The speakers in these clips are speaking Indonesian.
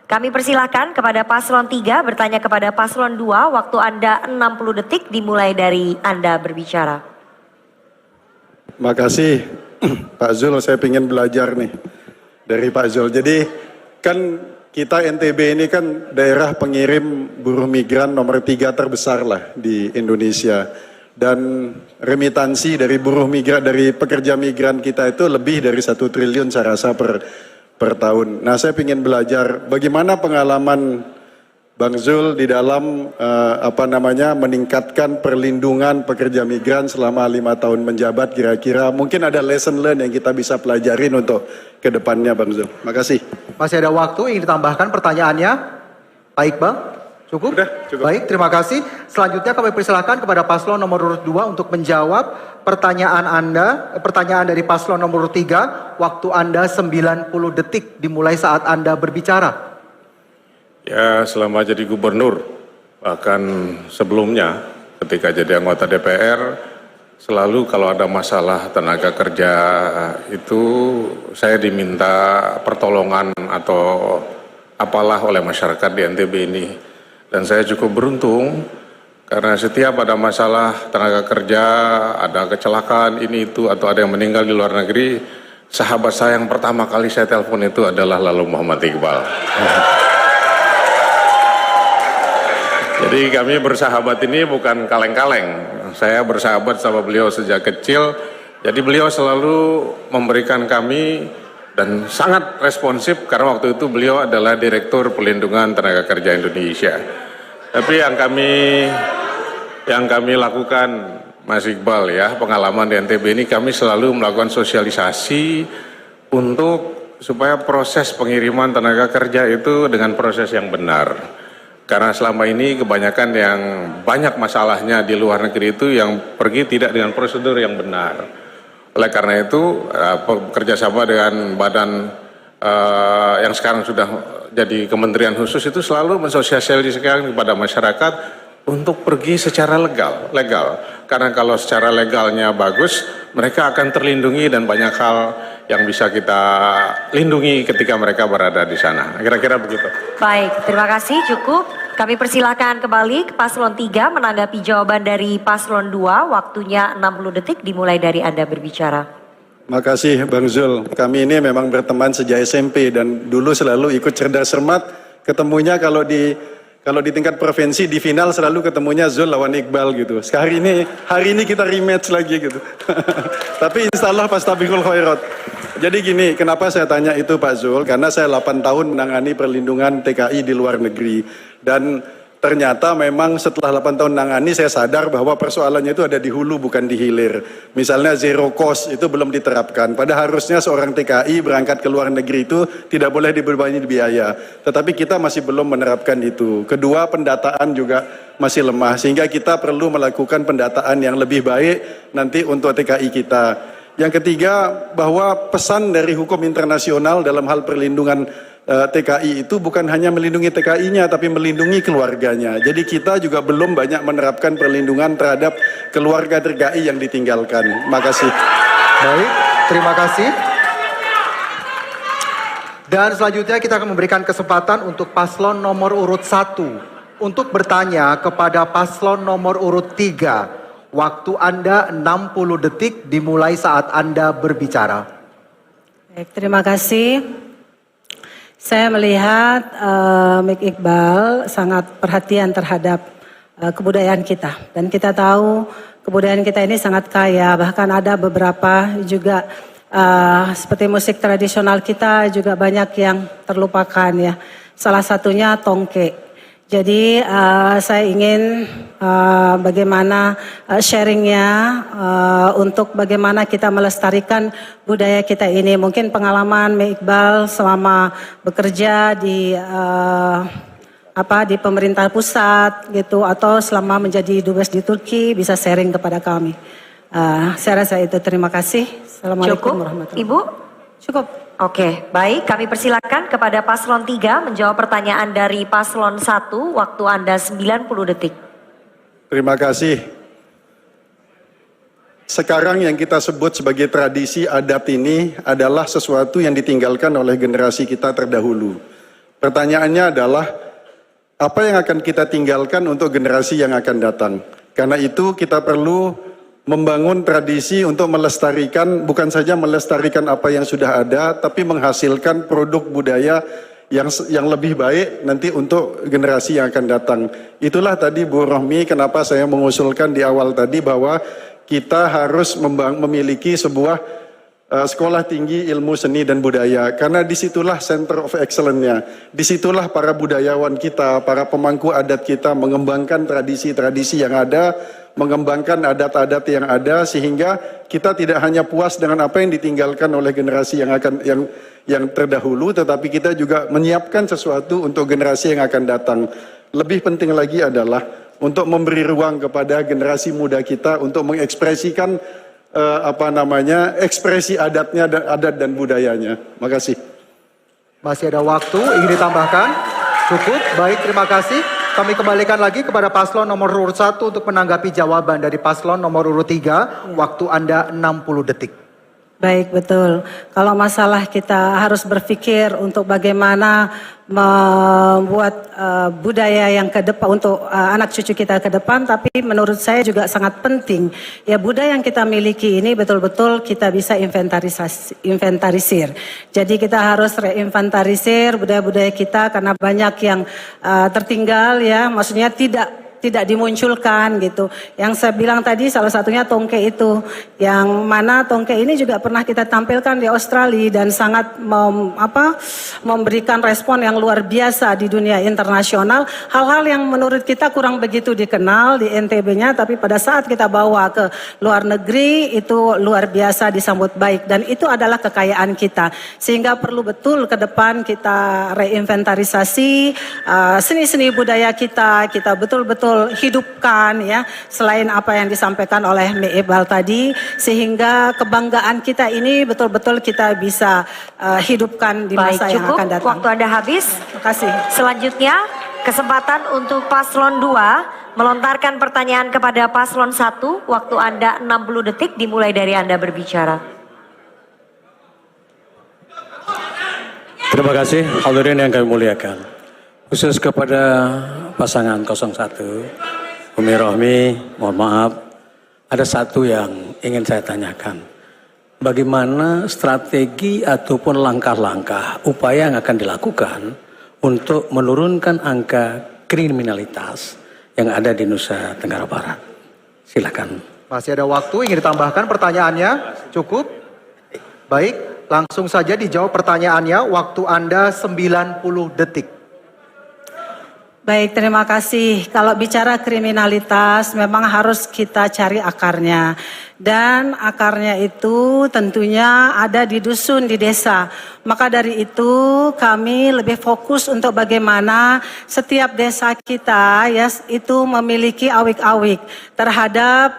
Kami persilahkan kepada paslon 3 bertanya kepada paslon 2. Waktu Anda 60 detik dimulai dari Anda berbicara. Makasih Pak Zul, saya ingin belajar nih dari Pak Zul. Jadi kan kita NTB ini kan daerah pengirim buruh migran nomor 3 terbesar lah di Indonesia. Dan remitansi dari buruh migran, dari pekerja migran kita itu lebih dari 1 triliun saya rasa per tahun. Nah, saya ingin belajar bagaimana pengalaman Bang Zul di dalam meningkatkan perlindungan pekerja migran selama 5 tahun menjabat kira-kira. Mungkin ada lesson learn yang kita bisa pelajarin untuk kedepannya Bang Zul. Makasih. Masih ada waktu, ingin ditambahkan pertanyaannya? Pak Iqbal? Cukup? Udah, cukup. Baik, terima kasih. Selanjutnya kami persilakan kepada paslon nomor urut 2 untuk menjawab pertanyaan dari paslon nomor urut 3. Waktu Anda 90 detik dimulai saat Anda berbicara. Ya, selama jadi gubernur, bahkan sebelumnya ketika jadi anggota DPR, selalu kalau ada masalah tenaga kerja itu saya diminta pertolongan atau apalah oleh masyarakat di NTB ini. Dan saya cukup beruntung karena setiap ada masalah tenaga kerja, ada kecelakaan ini itu atau ada yang meninggal di luar negeri, sahabat saya yang pertama kali saya telepon itu adalah lalu Muhammad Iqbal. Jadi kami bersahabat ini bukan kaleng-kaleng. Saya bersahabat sama beliau sejak kecil. Jadi beliau selalu memberikan kami dan sangat responsif karena waktu itu beliau adalah Direktur Pelindungan Tenaga Kerja Indonesia. Tapi yang kami lakukan, Mas Iqbal ya, pengalaman di NTB ini kami selalu melakukan sosialisasi untuk supaya proses pengiriman tenaga kerja itu dengan proses yang benar. Karena selama ini kebanyakan yang banyak masalahnya di luar negeri itu yang pergi tidak dengan prosedur yang benar. Oleh karena itu kerjasama dengan badan yang sekarang sudah jadi kementerian khusus itu selalu mensosialisasikan kepada masyarakat untuk pergi secara legal. Karena kalau secara legalnya bagus, mereka akan terlindungi dan banyak hal yang bisa kita lindungi ketika mereka berada di sana. Kira-kira begitu. Baik, terima kasih, cukup. Kami persilakan kembali ke paslon 3 menanggapi jawaban dari paslon 2. Waktunya 60 detik dimulai dari Anda berbicara. Makasih Bang Zul. Kami ini memang berteman sejak SMP dan dulu selalu ikut cerdas cermat. Ketemunya kalau di tingkat provinsi di final selalu ketemunya Zul lawan Iqbal gitu. Hari ini kita rematch lagi gitu. Tapi insyaallah fastabiqul khairat. Jadi gini, kenapa saya tanya itu Pak Zul? Karena saya 8 tahun menangani perlindungan TKI di luar negeri. Dan ternyata memang setelah 8 tahun menangani saya sadar bahwa persoalannya itu ada di hulu bukan di hilir. Misalnya zero cost itu belum diterapkan. Padahal harusnya seorang TKI berangkat ke luar negeri itu tidak boleh dibebani biaya. Tetapi kita masih belum menerapkan itu. Kedua, pendataan juga masih lemah. Sehingga kita perlu melakukan pendataan yang lebih baik nanti untuk TKI kita. Yang ketiga, bahwa pesan dari hukum internasional dalam hal perlindungan TKI itu bukan hanya melindungi TKI-nya, tapi melindungi keluarganya. Jadi kita juga belum banyak menerapkan perlindungan terhadap keluarga TKI yang ditinggalkan. Makasih. Baik, terima kasih. Dan selanjutnya kita akan memberikan kesempatan untuk paslon nomor urut 1 untuk bertanya kepada paslon nomor urut 3. Waktu Anda 60 detik dimulai saat Anda berbicara. Baik, terima kasih. Saya melihat Mik Iqbal sangat perhatian terhadap kebudayaan kita. Dan kita tahu kebudayaan kita ini sangat kaya. Bahkan ada beberapa juga seperti musik tradisional kita juga banyak yang terlupakan ya. Salah satunya tongke. Jadi saya ingin bagaimana sharingnya untuk bagaimana kita melestarikan budaya kita ini. Mungkin pengalaman Mik Iqbal selama bekerja di pemerintah pusat gitu atau selama menjadi dubes di Turki bisa sharing kepada kami. Saya rasa itu. Terima kasih. Assalamualaikum warahmatullahi wabarakatuh. Ibu? Cukup. Oke, baik. Kami persilakan kepada paslon 3 menjawab pertanyaan dari paslon 1. Waktu Anda 90 detik. Terima kasih. Sekarang yang kita sebut sebagai tradisi adat ini adalah sesuatu yang ditinggalkan oleh generasi kita terdahulu. Pertanyaannya adalah, apa yang akan kita tinggalkan untuk generasi yang akan datang? Karena itu kita perlu membangun tradisi untuk melestarikan, bukan saja melestarikan apa yang sudah ada, tapi menghasilkan produk budaya yang lebih baik nanti untuk generasi yang akan datang. Itulah tadi Bu Rohmi kenapa saya mengusulkan di awal tadi bahwa kita harus memiliki sebuah sekolah tinggi ilmu seni dan budaya, karena disitulah center of excellence-nya, disitulah para budayawan kita, para pemangku adat kita mengembangkan tradisi-tradisi yang ada, mengembangkan adat-adat yang ada, sehingga kita tidak hanya puas dengan apa yang ditinggalkan oleh generasi yang terdahulu, tetapi kita juga menyiapkan sesuatu untuk generasi yang akan datang. Lebih penting lagi adalah untuk memberi ruang kepada generasi muda kita untuk mengekspresikan ekspresi adatnya dan adat dan budayanya. Makasih. Masih ada waktu, ingin ditambahkan? Cukup, baik, terima kasih. Kami kembalikan lagi kepada paslon nomor urut 1 untuk menanggapi jawaban dari paslon nomor urut 3. Waktu Anda 60 detik. Baik, betul. Kalau masalah kita harus berpikir untuk bagaimana membuat budaya yang ke depan untuk anak cucu kita ke depan, tapi menurut saya juga sangat penting ya budaya yang kita miliki ini betul-betul kita bisa inventarisir. Jadi kita harus reinventarisir budaya-budaya kita karena banyak yang tertinggal ya, maksudnya tidak dimunculkan gitu. Yang saya bilang tadi salah satunya tongke itu, yang mana tongke ini juga pernah kita tampilkan di Australia dan sangat memberikan respon yang luar biasa di dunia internasional. Hal-hal yang menurut kita kurang begitu dikenal di NTB-nya, tapi pada saat kita bawa ke luar negeri itu luar biasa disambut baik, dan itu adalah kekayaan kita. Sehingga perlu betul ke depan kita reinventarisasi seni-seni budaya kita betul-betul hidupkan ya, selain apa yang disampaikan oleh Mek Iqbal tadi, sehingga kebanggaan kita ini betul-betul kita bisa hidupkan di masa yang akan datang. Waktu Anda habis. Terima kasih. Selanjutnya kesempatan untuk paslon 2 melontarkan pertanyaan kepada paslon 1. Waktu Anda 60 detik dimulai dari Anda berbicara. Terima kasih hadirin yang kami muliakan. Khusus kepada pasangan 01, Umi Rohmi, mohon maaf, ada satu yang ingin saya tanyakan. Bagaimana strategi ataupun langkah-langkah upaya yang akan dilakukan untuk menurunkan angka kriminalitas yang ada di Nusa Tenggara Barat? Silakan. Masih ada waktu, ingin ditambahkan pertanyaannya? Cukup? Baik, langsung saja dijawab pertanyaannya. Waktu Anda 90 detik. Baik, terima kasih. Kalau bicara kriminalitas memang harus kita cari akarnya. Dan akarnya itu tentunya ada di dusun, di desa. Maka dari itu kami lebih fokus untuk bagaimana setiap desa kita ya itu memiliki awik-awik terhadap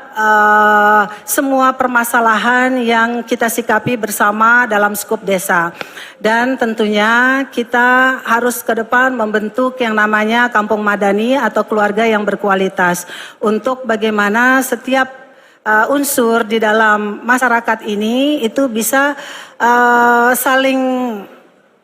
semua permasalahan yang kita sikapi bersama dalam skup desa. Dan tentunya kita harus ke depan membentuk yang namanya kampung madani atau keluarga yang berkualitas. Untuk bagaimana setiap unsur di dalam masyarakat ini itu bisa saling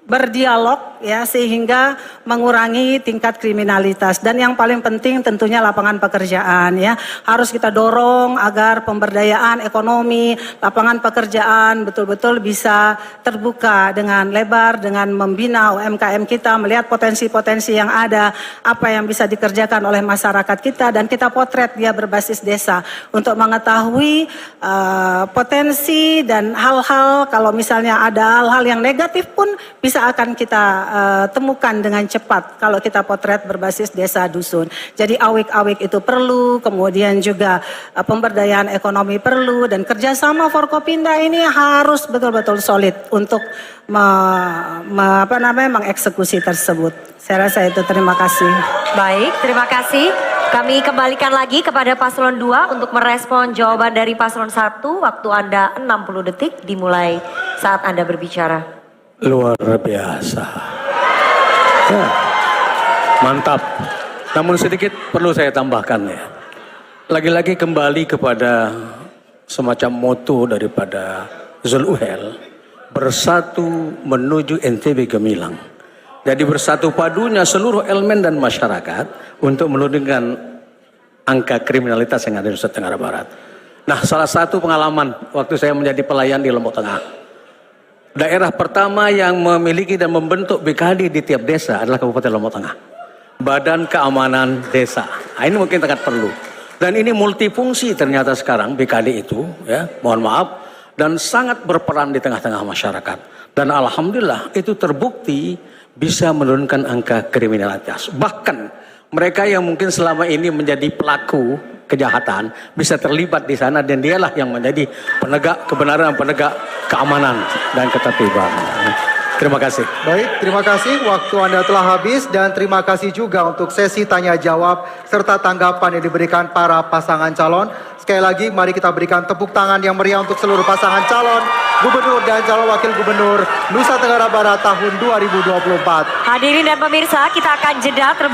berdialog ya, sehingga mengurangi tingkat kriminalitas. Dan yang paling penting tentunya lapangan pekerjaan ya, harus kita dorong agar pemberdayaan ekonomi, lapangan pekerjaan betul-betul bisa terbuka dengan lebar, dengan membina UMKM kita, melihat potensi-potensi yang ada, apa yang bisa dikerjakan oleh masyarakat kita, dan kita potret dia berbasis desa untuk mengetahui potensi dan hal-hal, kalau misalnya ada hal-hal yang negatif pun bisa akan kita temukan dengan cepat kalau kita potret berbasis desa dusun. Jadi awik-awik itu perlu, kemudian juga pemberdayaan ekonomi perlu, dan kerjasama Forkopimda ini harus betul-betul solid untuk mengeksekusi tersebut. Saya rasa itu, terima kasih. Baik, terima kasih. Kami kembalikan lagi kepada paslon 2 untuk merespon jawaban dari paslon 1. Waktu Anda 60 detik dimulai saat Anda berbicara. Luar biasa. Ya, mantap. Namun sedikit perlu saya tambahkan ya. Lagi-lagi kembali kepada semacam moto daripada Zul Uhel, bersatu menuju NTB Gemilang. Jadi bersatu padunya seluruh elemen dan masyarakat untuk menurunkan angka kriminalitas yang ada di Nusa Tenggara Barat. Nah, salah satu pengalaman waktu saya menjadi pelayan di Lombok Tengah. Daerah pertama yang memiliki dan membentuk BKD di tiap desa adalah Kabupaten Lombok Tengah. Badan Keamanan Desa. Nah, ini mungkin sangat perlu. Dan ini multifungsi ternyata sekarang BKD itu, ya, mohon maaf, dan sangat berperan di tengah-tengah masyarakat. Dan alhamdulillah itu terbukti bisa menurunkan angka kriminalitas. Bahkan mereka yang mungkin selama ini menjadi pelaku kejahatan bisa terlibat di sana dan dialah yang menjadi penegak kebenaran, penegak keamanan dan ketertiban. Terima kasih. Baik, terima kasih. Waktu Anda telah habis dan terima kasih juga untuk sesi tanya jawab serta tanggapan yang diberikan para pasangan calon. Sekali lagi mari kita berikan tepuk tangan yang meriah untuk seluruh pasangan calon gubernur dan calon wakil gubernur Nusa Tenggara Barat tahun 2024. Hadirin dan pemirsa, kita akan jeda